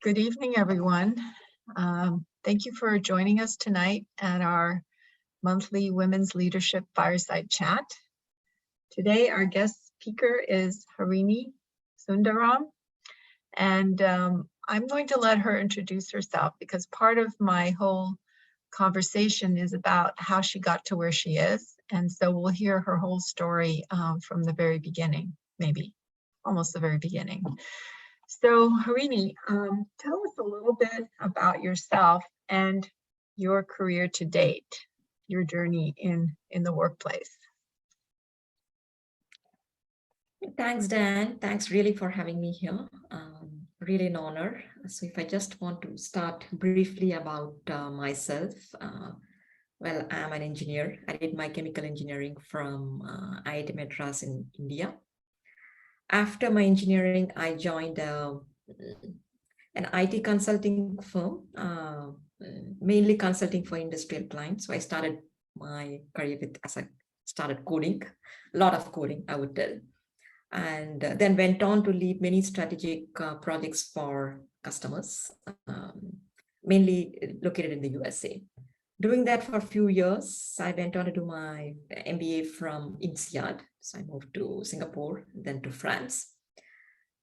Good evening, everyone. Thank you for joining us tonight at our monthly Women's Leadership Fireside Chat. Today, our guest speaker is Harini Sundaram, and I'm going to let her introduce herself because part of my whole conversation is about how she got to where she is, and so we'll hear her whole story from the very beginning, maybe almost the very beginning. So Harini, tell us a little bit about yourself and your career to date, your journey in the workplace. Thanks, Dan. Thanks really for having me here. Really an honor. So if I just want to start briefly about myself, well, I'm an engineer. I did my chemical engineering from IIT Madras in India. After my engineering, I joined an IT consulting firm, mainly consulting for industrial clients. So I started my career as I started coding, a lot of coding, I would tell. And then went on to lead many strategic projects for customers, mainly located in the USA. Doing that for a few years, I went on to do my MBA from INSEAD. So I moved to Singapore, then to France,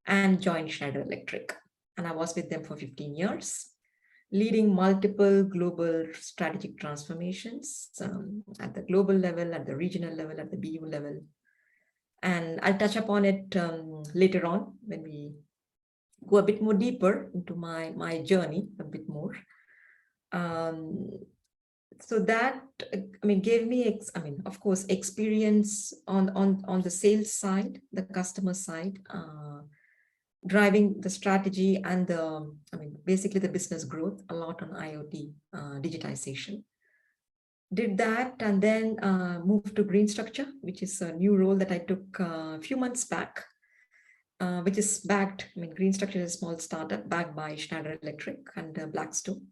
and joined Schneider Electric. And I was with them for 15 years, leading multiple global strategic transformations at the global level, at the regional level, at the BU level. And I'll touch upon it later on when we go a bit more deeper into my journey a bit more. So that, gave me, of course, experience on the sales side, the customer side, driving the strategy and basically the business growth a lot on IoT digitization. Did that and then moved to GreenStruxure, which is a new role that I took a few months back, which is backed, GreenStruxure is a small startup backed by Schneider Electric and Blackstone.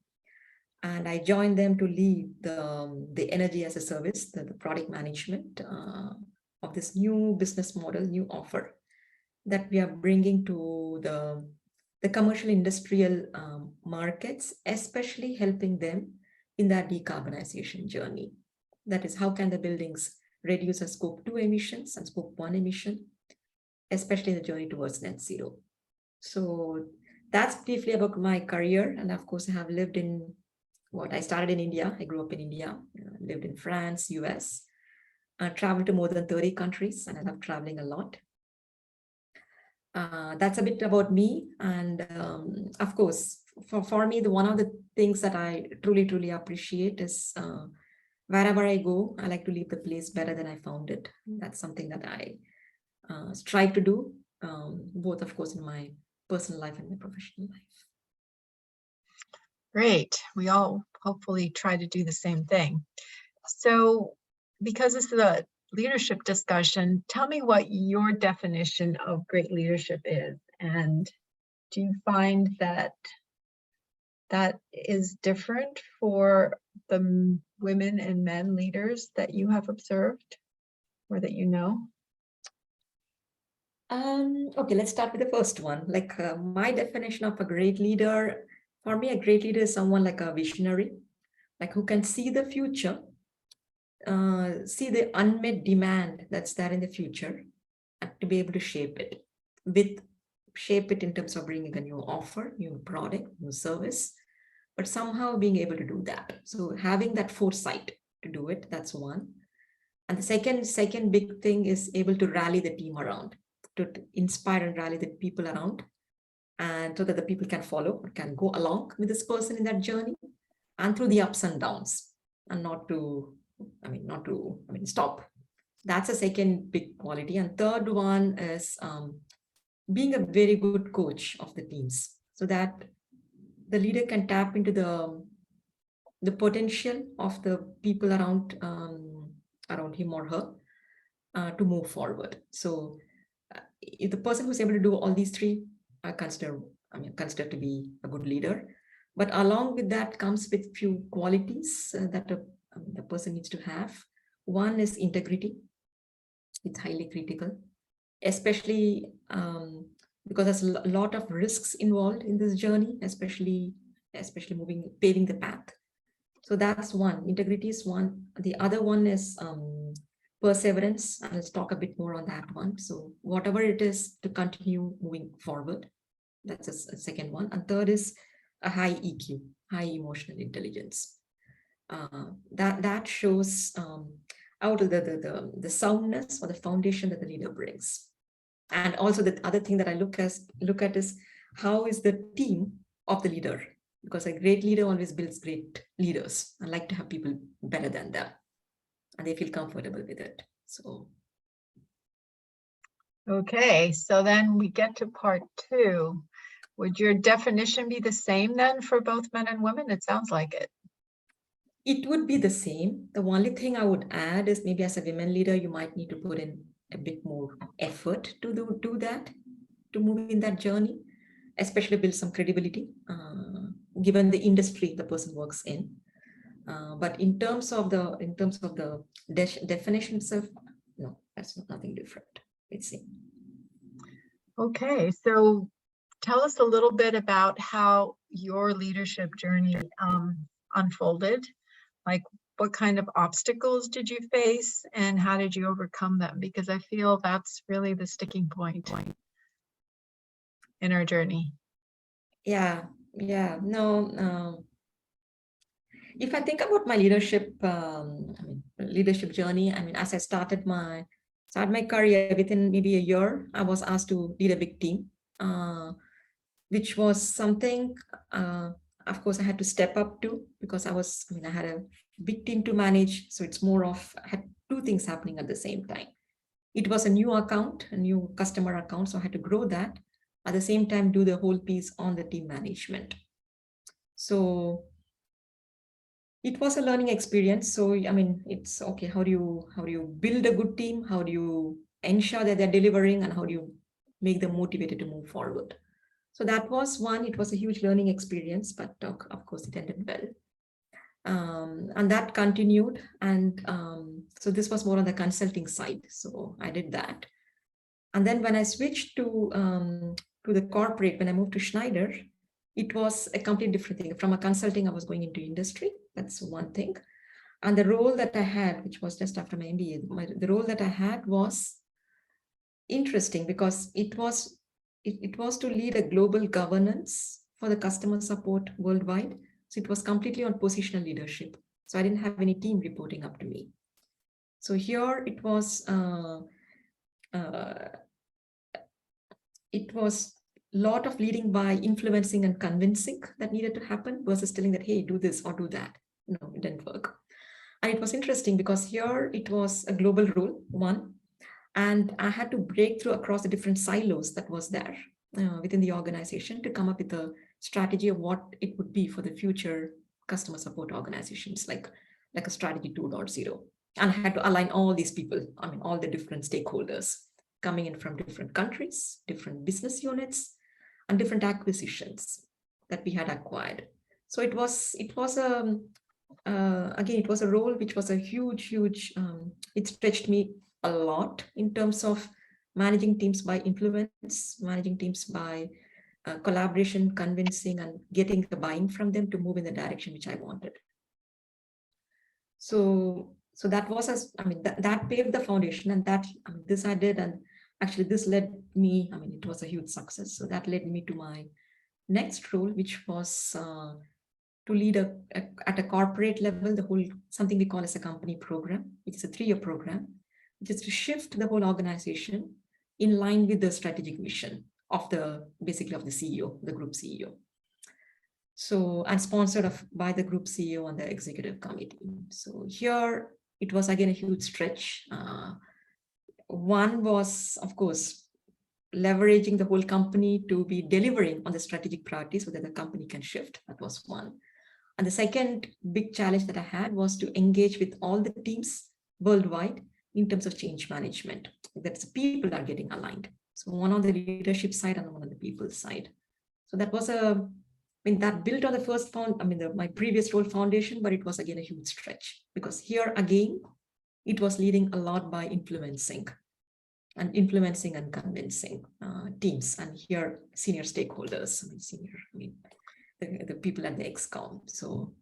And I joined them to lead the energy as a service, the product management of this new business model, new offer that we are bringing to the commercial industrial markets, especially helping them in that decarbonization journey. That is, how can the buildings reduce their scope 2 emissions and scope 1 emission, especially in the journey towards net zero. So that's briefly about my career. And of course, I have lived in I started in India. I grew up in India, lived in France, US, traveled to more than 30 countries, and I love traveling a lot. That's a bit about me. And of course, for me, one of the things that I truly appreciate is wherever I go, I like to leave the place better than I found it. That's something that I strive to do, both, of course, in my personal life and my professional life. Great. We all hopefully try to do the same thing. So because this is a leadership discussion, tell me what your definition of great leadership is. And do you find that that is different for the women and men leaders that you have observed or that you know? Okay, let's start with the first one. My definition of a great leader, for me, a great leader is someone like a visionary, like who can see the future, see the unmet demand that's there in the future, and to be able to shape it in terms of bringing a new offer, new product, new service, but somehow being able to do that. So having that foresight to do it, that's one. And the second big thing is able to rally the team around, to inspire and rally the people around, and so that the people can follow, can go along with this person in that journey, and through the ups and downs, and not to stop. That's a second big quality. And third one is being a very good coach of the teams, so that the leader can tap into the potential of the people around him or her to move forward. So if the person who's able to do all these three, I consider to be a good leader. But along with that comes with few qualities that the person needs to have. One is integrity. It's highly critical, especially because there's a lot of risks involved in this journey, especially paving the path. So that's one. Integrity is one. The other one is perseverance. And let's talk a bit more on that one. So whatever it is, to continue moving forward. That's a second one. And third is a high EQ, high emotional intelligence. That shows out of the soundness or the foundation that the leader brings. And also the other thing that I look at is how is the team of the leader, because a great leader always builds great leaders. I like to have people better than them and they feel comfortable with it. So. Okay, so then we get to part 2. Would your definition be the same then for both men and women? It sounds like it. It would be the same. The only thing I would add is maybe as a women leader, you might need to put in a bit more effort to do that, to move in that journey, especially build some credibility, given the industry the person works in. But in terms of the definition itself, no, that's nothing different. It's same. Okay, so tell us a little bit about how your leadership journey unfolded. Like, what kind of obstacles did you face and how did you overcome them? Because I feel that's really the sticking point in our journey. Yeah, no. If I think about my leadership, leadership journey, as I started my career, within maybe a year, I was asked to lead a big team, which was something, of course, I had to step up to, because I had a big team to manage. So it's more of, I had two things happening at the same time. It was a new account, a new customer account. So I had to grow that. At the same time, do the whole piece on the team management. So it was a learning experience. So, it's okay. How do you build a good team? How do you ensure that they're delivering, and how do you make them motivated to move forward? So that was one. It was a huge learning experience, but of course it ended well. And that continued. And so this was more on the consulting side. So I did that. And then when I switched to the corporate, when I moved to Schneider, it was a completely different thing. From a consulting, I was going into industry. That's one thing. And the role that I had, which was just after my MBA, the role that I had was interesting, because it was to lead a global governance for the customer support worldwide. So it was completely on positional leadership. So I didn't have any team reporting up to me. So here it was a lot of leading by influencing and convincing that needed to happen, versus telling that, hey, do this or do that. No, it didn't work. And it was interesting because here it was a global role, one, and I had to break through across the different silos that was there within the organization to come up with a strategy of what it would be for the future customer support organizations, like a strategy 2.0. And I had to align all these people, all the different stakeholders coming in from different countries, different business units, and different acquisitions that we had acquired. So it was again, it was a role which was a huge, it stretched me a lot in terms of managing teams by influence, managing teams by collaboration, convincing, and getting the buy-in from them to move in the direction which I wanted. So that was, that paved the foundation, and that this I did, and actually this led me, it was a huge success. So that led me to my next role, which was to lead at a corporate level, the whole, something we call as a company program, which is a 3-year program, which is to shift the whole organization in line with the strategic vision of basically of the CEO, the group CEO. So, and sponsored by the group CEO and the executive committee. So here it was again a huge stretch. One was, of course, leveraging the whole company to be delivering on the strategic priorities so that the company can shift. That was one. And the second big challenge that I had was to engage with all the teams worldwide in terms of change management. That's people are getting aligned. So one on the leadership side and one on the people side. So that was that built on the first my previous role foundation, but it was again a huge stretch, because here again, it was leading a lot by influencing. and influencing and convincing teams, and here senior stakeholders, the people at the XCOM. So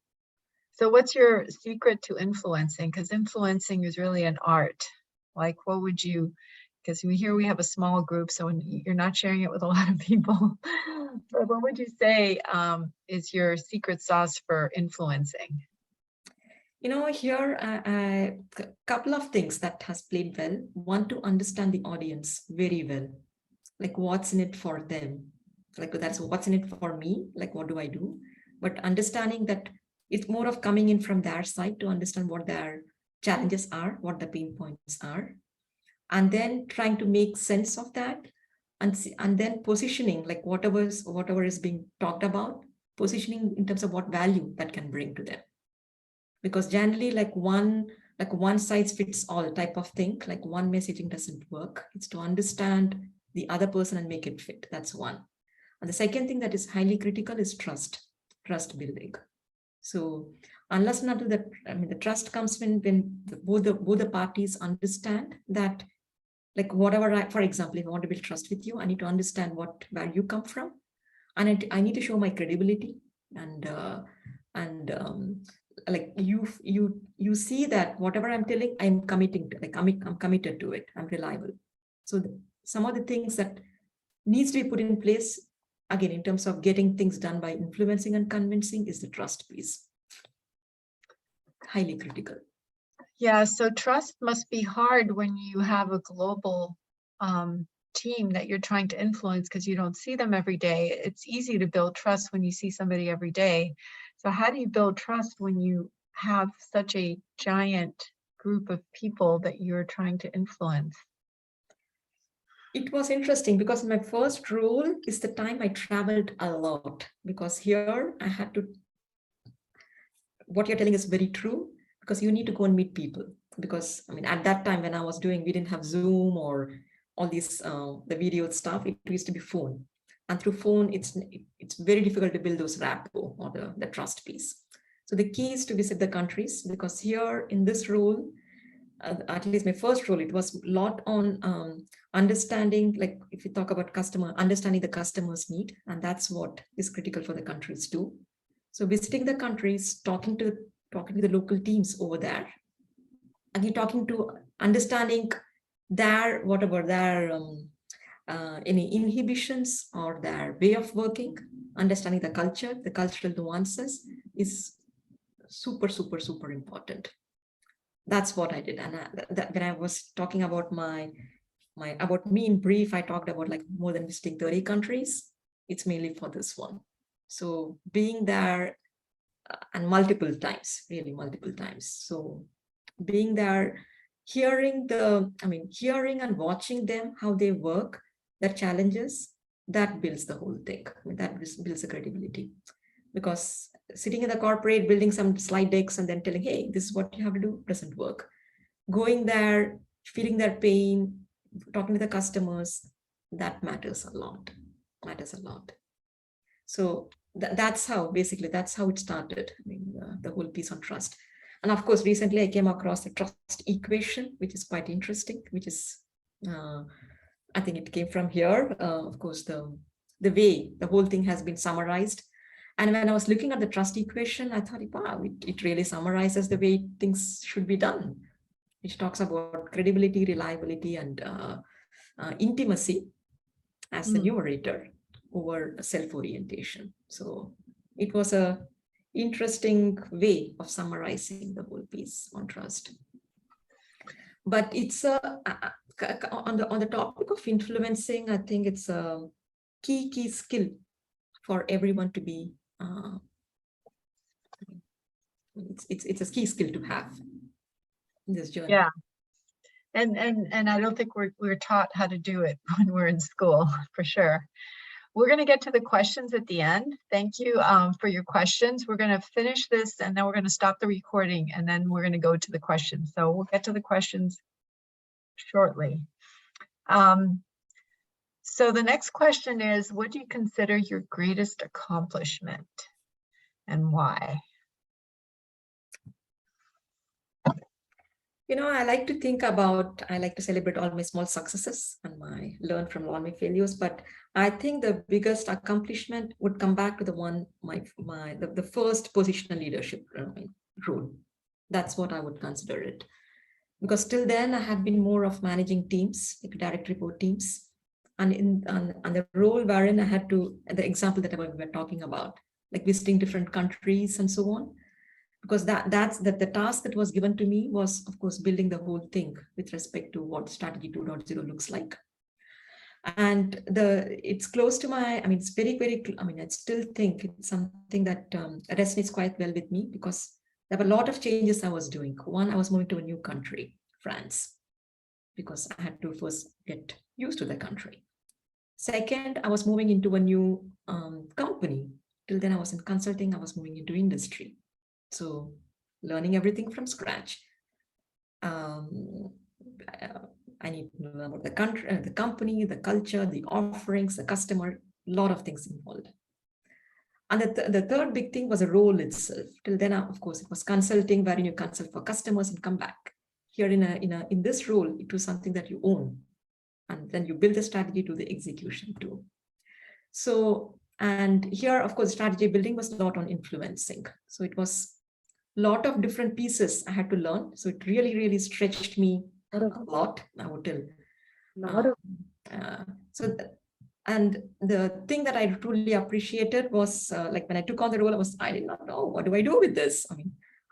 what's your secret to influencing? Because influencing is really an art. Like, what would you, because here we have a small group, so you're not sharing it with a lot of people. But what would you say is your secret sauce for influencing? Here a couple of things that has played well. One, to understand the audience very well, like what's in it for them, like that's what's in it for me, like what do I do, but understanding that it's more of coming in from their side to understand what their challenges are, what the pain points are, and then trying to make sense of that, and then positioning, like whatever is being talked about, positioning in terms of what value that can bring to them. Because generally, like one size fits all type of thing, like one messaging doesn't work. It's to understand the other person and make it fit. That's one. And the second thing that is highly critical is trust building. So unless and until the trust comes when both the parties understand that, like whatever, for example, if I want to build trust with you, I need to understand where you come from, and I need to show my credibility, and like you see that whatever I'm telling, I'm committing to, like I'm committed to it, I'm reliable. So some of the things that needs to be put in place, again, in terms of getting things done by influencing and convincing, is the trust piece. Highly critical. Yeah, so trust must be hard when you have a global team that you're trying to influence, because you don't see them every day. It's easy to build trust when you see somebody every day. So how do you build trust when you have such a giant group of people that you're trying to influence? It was interesting because my first role is the time I traveled a lot, because here I had to, what you're telling is very true, because you need to go and meet people. Because at that time when I was doing, we didn't have Zoom or all these the video stuff. It used to be phone, and through phone it's very difficult to build those rapport or the trust piece. So the key is to visit the countries, because here in this role, at least my first role, it was a lot on understanding, like if you talk about understanding the customer's need, and that's what is critical for the countries too. So visiting the countries, talking to the local teams over there, and understanding their any inhibitions or their way of working, understanding the culture, the cultural nuances is super, super, super important. That's what I did. And when I was talking about about me in brief, I talked about like more than visiting 30 countries. It's mainly for this one. So being there and multiple times, really multiple times. So being there, hearing and watching them, how they work, their challenges, that builds the whole thing. That builds the credibility. Because sitting in the corporate, building some slide decks and then telling, hey, this is what you have to do, doesn't work. Going there, feeling their pain, talking to the customers, that matters a lot. So that's how it started. The whole piece on trust. And of course, recently I came across the trust equation, which is quite interesting, which is, I think it came from here. Of course, the way the whole thing has been summarized. And when I was looking at the trust equation, I thought, wow, it really summarizes the way things should be done, which talks about credibility, reliability, and intimacy as the numerator over self-orientation. So it was a interesting way of summarizing the whole piece on trust. But it's on the topic of influencing, I think it's a key skill for everyone to be. It's a key skill to have in this journey. Yeah. And I don't think we're taught how to do it when we're in school, for sure. We're going to get to the questions at the end. Thank you for your questions. We're going to finish this and then we're going to stop the recording and then we're going to go to the questions. So we'll get to the questions shortly. So the next question is, what do you consider your greatest accomplishment and why? I like to think about, I like to celebrate all my small successes and learn from all my failures. But I think the biggest accomplishment would come back to the one, the first positional leadership role. That's what I would consider it. Because till then I had been more of managing teams, like direct report teams. And and the role wherein I had to, the example that we were talking about, like visiting different countries and so on, because that's the task that was given to me was, of course, building the whole thing with respect to what strategy 2.0 looks like. And it's close to my, it's very, very, I still think it's something that resonates quite well with me, because there were a lot of changes I was doing. One, I was moving to a new country, France, because I had to first get used to the country. Second, I was moving into a new company. Till then I was in consulting, I was moving into industry. So learning everything from scratch. I need to know about the country, the company, the culture, the offerings, the customer, a lot of things involved. And the third big thing was a role itself. Till then, of course, it was consulting, wherein you consult for customers and come back. Here in this role, it was something that you own. And then you build the strategy to the execution too. So, and here, of course, strategy building was a lot on influencing. So it was a lot of different pieces I had to learn. So it really, really stretched me a lot, I would tell. And the thing that I truly appreciated was like when I took on the role, I did not know, what do I do with this?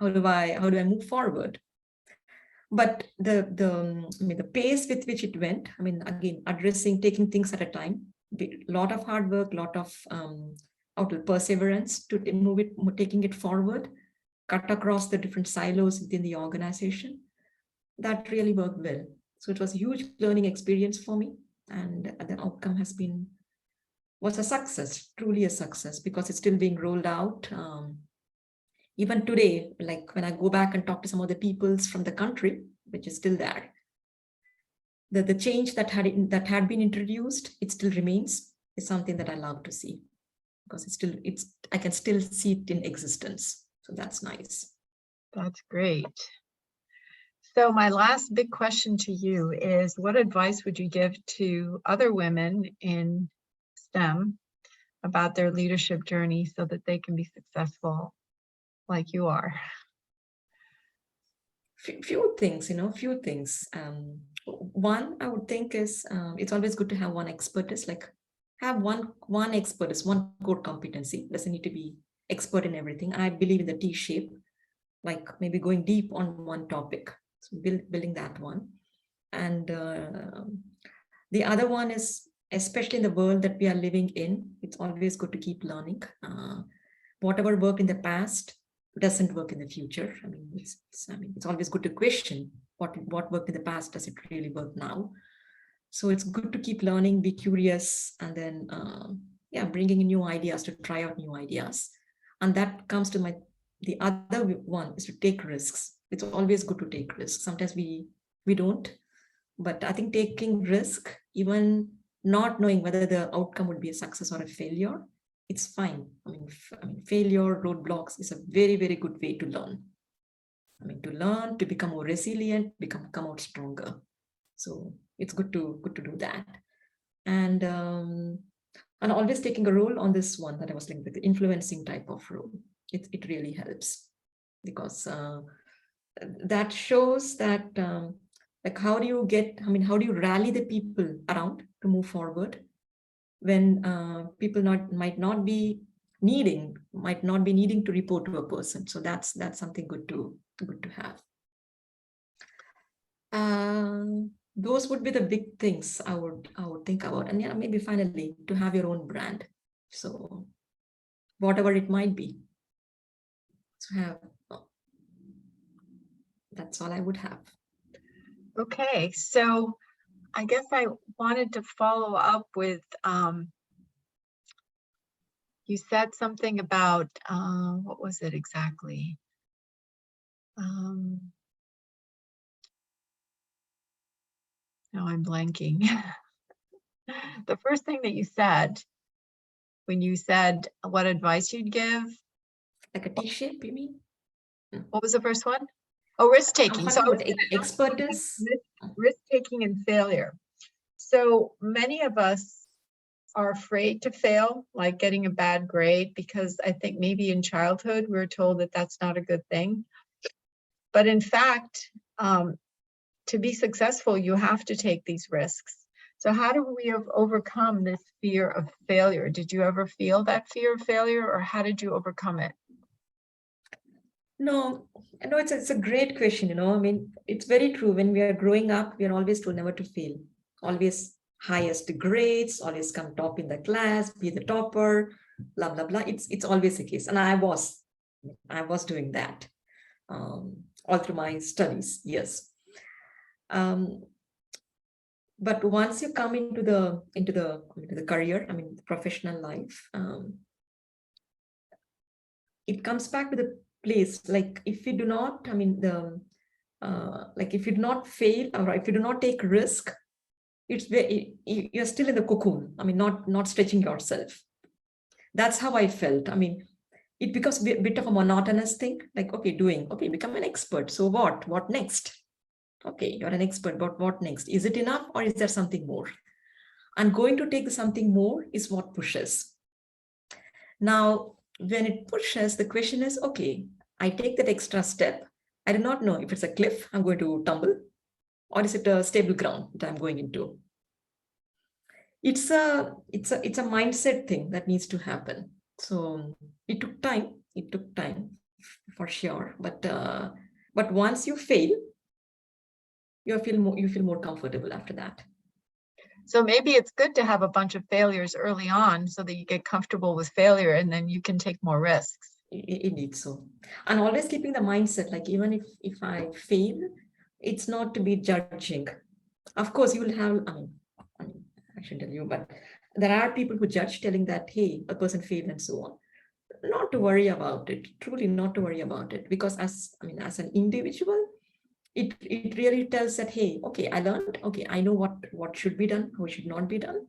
How do I move forward? But the pace with which it went, again, taking things at a time, a lot of hard work, a lot of perseverance to move it, taking it forward, cut across the different silos within the organization. That really worked well. So it was a huge learning experience for me. And the outcome was a success, truly a success, because it's still being rolled out. Even today, like when I go back and talk to some of the peoples from the country, which is still there, the change that had been introduced, it still remains, is something that I love to see, because I can still see it in existence. So that's nice. That's great. So my last big question to you is, what advice would you give to other women in STEM about their leadership journey so that they can be successful like you are? Few things. One, I would think is, it's always good to have one expertise, like have one expertise, one core competency. Doesn't need to be expert in everything. I believe in the T-shape, like maybe going deep on one topic. So building that one. And the other one is, especially in the world that we are living in, it's always good to keep learning. Whatever worked in the past doesn't work in the future. It's always good to question what worked in the past. Does it really work now? So it's good to keep learning, be curious, and then bringing in new ideas, to try out new ideas. And that comes to the other one is to take risks. It's always good to take risks. Sometimes we don't, but I think taking risk, even not knowing whether the outcome would be a success or a failure, it's fine. Failure, roadblocks is a very, very good way to learn. To learn, to become more resilient, come out stronger. So it's good to do that. And always taking a role on this one that I was linked with, the influencing type of role. It really helps, because that shows that like how do you rally the people around to move forward when people might not be needing to report to a person. So that's something good to have. Those would be the big things I would think about. And maybe finally, to have your own brand. So whatever it might be, that's all I would have. Okay, so I guess I wanted to follow up with, you said something about, what was it exactly? Now I'm blanking. The first thing that you said, when you said what advice you'd give. Like a T-shape, you mean? What was the first one? Oh, risk I'm taking. So talking I was about going to ask you expertise. risk taking and failure. So many of us are afraid to fail, like getting a bad grade, because I think maybe in childhood we were told that that's not a good thing. But in fact, to be successful, you have to take these risks. So how do we overcome this fear of failure? Did you ever feel that fear of failure, or how did you overcome it? No, no, it's a great question. I mean, it's very true. When we are growing up, we are always told never to fail. Always highest grades, always come top in the class, be the topper, blah blah blah. It's always the case, and I was doing that all through my studies. Yes. But once you come into the career, I mean, the professional life, it comes back to the place. Like if you do not, I mean, like if you do not fail, or if you do not take risk, you're still in the cocoon. I mean, not stretching yourself. That's how I felt. I mean, it becomes a bit of a monotonous thing. Like, okay, become an expert. So what next? Okay, you're an expert, but what next? Is it enough, or is there something more? And going to take something more is what pushes. Now, when it pushes, the question is, okay, I take that extra step. I do not know if it's a cliff I'm going to tumble, or is it a stable ground that I'm going into. It's a mindset thing that needs to happen. So it took time for sure. But once you fail, you feel more comfortable after that. So maybe it's good to have a bunch of failures early on so that you get comfortable with failure, and then you can take more risks. Indeed so. And always keeping the mindset, like even if I fail, it's not to be judging. Of course, you will have, I shouldn't tell you, but there are people who judge, telling that, hey, a person failed and so on. Not to worry about it, truly not to worry about it. Because as an individual, it really tells that, hey, okay, I learned, okay, I know what should be done, what should not be done.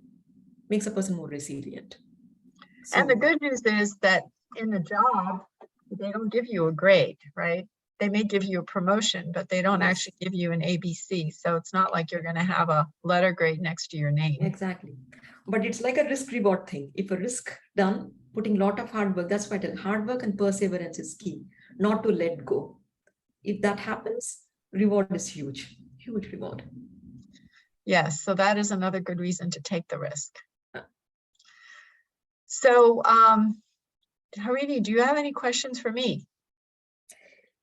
Makes a person more resilient. So, and the good news is that in the job, they don't give you a grade, right? They may give you a promotion, but they don't actually give you an ABC. So it's not like you're going to have a letter grade next to your name. Exactly. But it's like a risk reward thing. If a risk done, putting a lot of hard work, that's why I tell hard work and perseverance is key, not to let go. If that happens, reward is huge reward. Yes, so that is another good reason to take the risk. So, Harini, do you have any questions for me?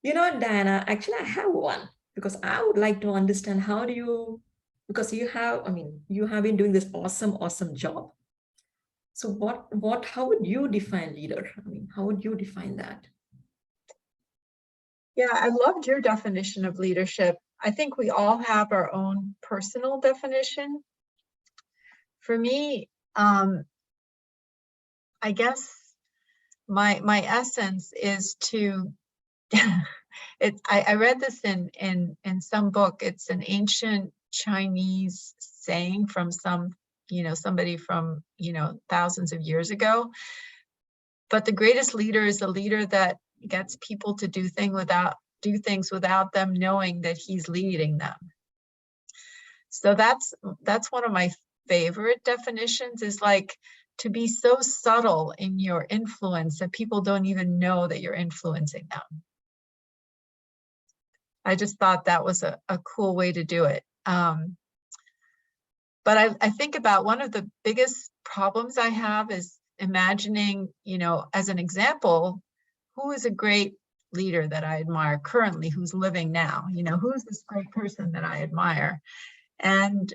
Diana, actually, I have one, because I would like to understand how do you, because you have been doing this awesome job. So how would you define leader? How would you define that? Yeah, I loved your definition of leadership. I think we all have our own personal definition. For me, I guess my essence is to I read this in some book. It's an ancient Chinese saying from somebody from thousands of years ago. But the greatest leader is a leader that gets people to do things without them knowing that he's leading them. So that's one of my favorite definitions, is like to be so subtle in your influence that people don't even know that you're influencing them. I just thought that was a cool way to do it. But I think about one of the biggest problems I have is imagining, as an example, who is a great leader that I admire currently, who's living now, who's this great person that I admire. And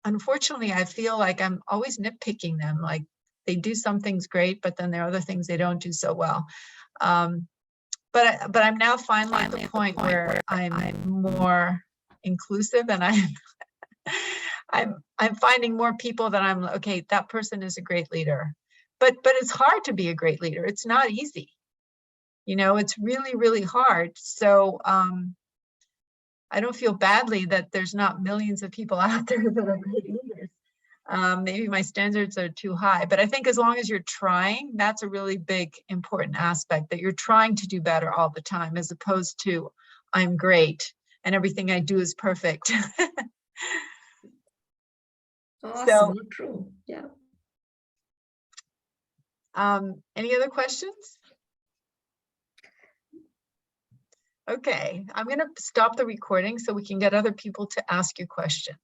unfortunately, I feel like I'm always nitpicking them. Like they do some things great, but then there are other things they don't do so well. But I'm now finally at the point where I'm more inclusive, and I'm finding more people that I'm okay. That person is a great leader, but it's hard to be a great leader. It's not easy. It's really hard. So I don't feel badly that there's not millions of people out there that are great leaders. maybe my standards are too high, but I think as long as you're trying, that's a really big, important aspect, that you're trying to do better all the time, as opposed to I'm great and everything I do is perfect. Awesome, true. Yeah. Any other questions? Okay, I'm going to stop the recording so we can get other people to ask you questions.